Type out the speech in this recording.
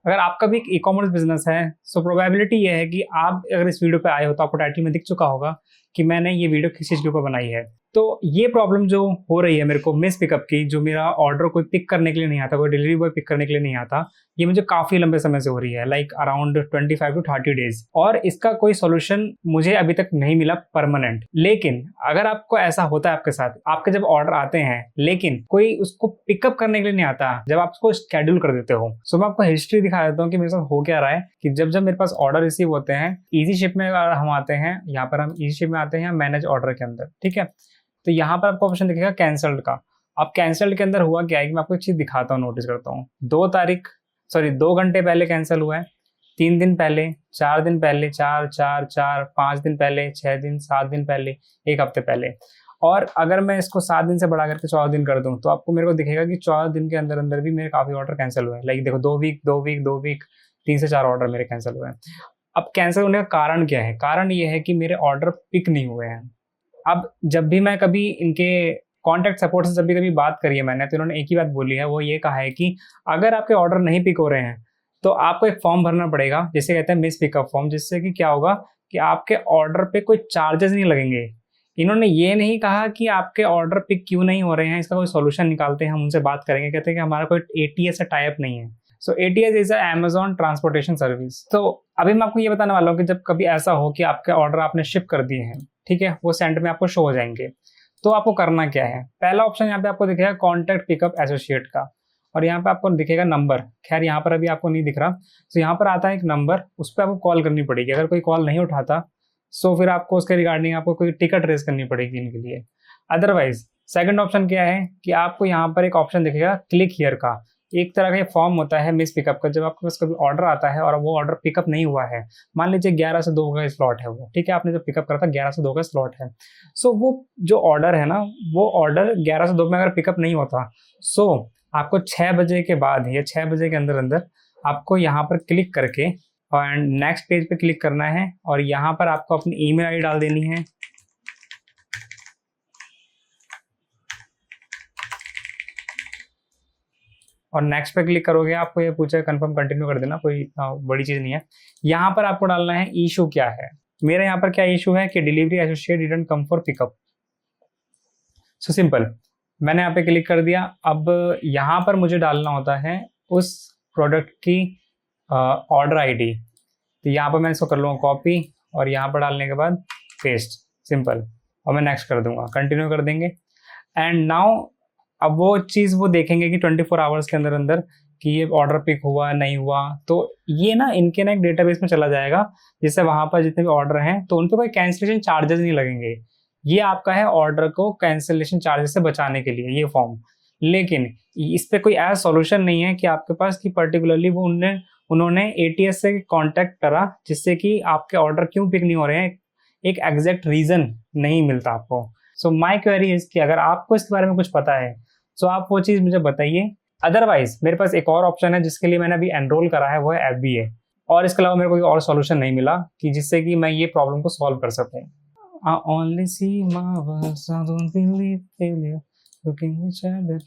अगर आपका भी एक ई कॉमर्स बिजनेस है, सो प्रोबेबिलिटी ये है कि आप अगर इस वीडियो पे आए हो तो आपको टाइटल में दिख चुका होगा कि मैंने ये वीडियो किस चीज़ के ऊपर बनाई है। तो ये प्रॉब्लम जो हो रही है मेरे को मिस पिकअप की, जो मेरा ऑर्डर कोई पिक करने के लिए नहीं आता, कोई डिलीवरी बॉय पिक करने के लिए नहीं आता, ये मुझे काफ़ी लंबे समय से हो रही है, लाइक अराउंड 25 टू 30 डेज। और इसका कोई सोल्यूशन मुझे अभी तक नहीं मिला परमानेंट। लेकिन अगर आपको ऐसा होता है आपके साथ, आपके जब ऑर्डर आते हैं लेकिन कोई उसको पिकअप करने के लिए नहीं आता, जब आप उसको शेड्यूल कर देते हो, सो मैं आपको हिस्ट्री दिखा देता हूँ कि मेरे साथ हो क्या रहा है। कि जब जब मेरे पास ऑर्डर रिसीव होते हैं, इजी शिप में हम आते हैं, यहाँ पर हम इजी शिप में आते हैं मैनेज ऑर्डर के अंदर, ठीक है। तो यहाँ पर आपको ऑप्शन दिखेगा कैंसल्ड का। अब कैंसल्ड के अंदर हुआ क्या है कि मैं आपको एक चीज दिखाता हूँ, नोटिस करता हूँ। 2 घंटे पहले कैंसिल हुआ है, 3 दिन पहले, 4 दिन पहले, 5 दिन पहले, 6 दिन, 7 दिन पहले, 1 हफ्ते पहले। और अगर मैं इसको 7 दिन से बढ़ा करके 14 दिन कर दूं तो आपको मेरे को दिखेगा कि 14 दिन के अंदर अंदर भी मेरे काफी ऑर्डर कैंसिल हुए हैं। लाइक देखो, 2 वीक 3 से 4 ऑर्डर मेरे कैंसिल हुए हैं। अब कैंसिल होने का कारण क्या है? कारण ये है कि मेरे ऑर्डर पिक नहीं हुए हैं। अब जब भी मैं कभी इनके कॉन्टैक्ट सपोर्ट से जब भी कभी बात करी है मैंने, तो इन्होंने एक ही बात बोली है, वो ये कहा है कि अगर आपके ऑर्डर नहीं पिक हो रहे हैं तो आपको एक फॉर्म भरना पड़ेगा जिसे कहते हैं मिस पिकअप फॉर्म, जिससे कि क्या होगा कि आपके ऑर्डर पे कोई चार्जेस नहीं लगेंगे। इन्होंने ये नहीं कहा कि आपके ऑर्डर पिक क्यों नहीं हो रहे हैं, इसका कोई सॉल्यूशन निकालते हैं, हम उनसे बात करेंगे। कहते हैं कि हमारा कोई एटीएस से टाई अप नहीं है। So ATS is Amazon transportation service. तो अभी मैं आपको ये बताने वाला हूँ कि जब कभी ऐसा हो कि आपके ऑर्डर आपने शिप कर दिए हैं, ठीक है, वो सेंड में आपको शो हो जाएंगे, तो आपको करना क्या है। पहला ऑप्शन यहाँ पे आपको दिखेगा कॉन्टैक्ट पिकअप एसोसिएट का, और यहाँ पे आपको दिखेगा नंबर। खैर यहाँ पर अभी आपको नहीं दिख रहा, तो यहाँ पर आता है एक नंबर, उस पर आपको कॉल करनी पड़ेगी। अगर कोई कॉल नहीं उठाता सो फिर आपको उसके रिगार्डिंग आपको कोई टिकट रेस करनी पड़ेगी इनके लिए। अदरवाइज सेकंड ऑप्शन क्या है कि आपको यहाँ पर एक ऑप्शन दिखेगा क्लिक हियर का। एक तरह का फॉर्म होता है मिस पिकअप का। जब आपके पास कभी ऑर्डर आता है और वो ऑर्डर पिकअप नहीं हुआ है, मान लीजिए 11 से 2 का स्लॉट है वो, ठीक है, आपने जब पिकअप करा था 11 से 2 का स्लॉट है, सो वो जो ऑर्डर है ना, वो ऑर्डर 11 से 2 में अगर पिकअप नहीं होता, सो आपको 6 बजे के बाद या 6 बजे के अंदर अंदर आपको यहाँ पर क्लिक करके एंड नेक्स्ट पेज पे क्लिक करना है, और यहाँ पर आपको अपनी ईमेल आईडी डाल देनी है। और नेक्स्ट पे क्लिक करोगे, आपको ये पूछेगा कंफर्म, कंटिन्यू कर देना, कोई बड़ी चीज नहीं है। यहाँ पर आपको डालना है इशू क्या है। मेरे यहाँ पर क्या इशू है कि delivery associate didn't come for pickup. So simple, मैंने यहाँ पे क्लिक कर दिया। अब यहाँ पर मुझे डालना होता है उस प्रोडक्ट की ऑर्डर आईडी। तो यहाँ पर मैं इसको कर लूँगा कॉपी, और यहाँ पर डालने के बाद पेस्ट, सिंपल, और मैं नेक्स्ट कर दूंगा, कंटिन्यू कर देंगे। एंड नाउ अब वो चीज़ वो देखेंगे कि 24 आवर्स के अंदर अंदर कि ये ऑर्डर पिक हुआ नहीं हुआ, तो ये ना इनके ना एक डेटाबेस में चला जाएगा, जिससे वहाँ पर जितने भी ऑर्डर हैं तो उन पर कोई कैंसिलेशन चार्जेस नहीं लगेंगे। ये आपका है ऑर्डर को कैंसिलेशन चार्जेस से बचाने के लिए ये फॉर्म। लेकिन इस पे कोई ऐसा सॉल्यूशन नहीं है कि आपके पास कि पर्टिकुलरली वो उन्होंने एटीएस से कांटेक्ट करा जिससे कि आपके ऑर्डर क्यों पिक नहीं हो रहे हैं, एक एग्जैक्ट रीजन नहीं मिलता आपको। सो माय क्वेरी इज कि अगर आपको इसके बारे में कुछ पता है सो आप वो चीज़ मुझे बताइए। अदरवाइज मेरे पास एक और ऑप्शन है जिसके लिए मैंने अभी एनरोल करा है, वो है FBA। और इसके अलावा मेरे को कोई और सॉल्यूशन नहीं मिला कि जिससे कि मैं ये प्रॉब्लम को सॉल्व कर सकूं। I only see marvels, I don't believe failure, looking each other.